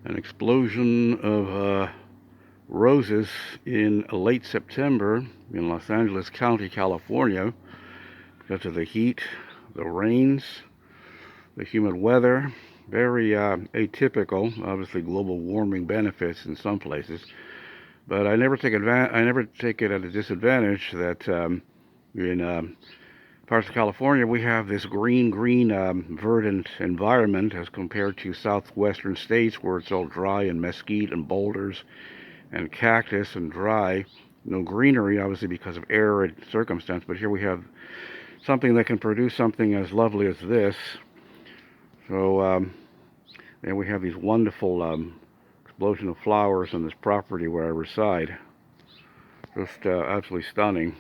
An explosion of roses in late September in Los Angeles County, California, because of the heat, the rains, the humid weather. Very atypical. Obviously, global warming benefits in some places, but I never take it at a disadvantage that in parts of California we have this green, verdant environment as compared to southwestern states where it's all dry and mesquite and boulders and cactus and dry. No greenery, obviously, because of arid circumstance, but here we have something that can produce something as lovely as this. So, and we have these wonderful explosion of flowers on this property where I reside. Just absolutely stunning.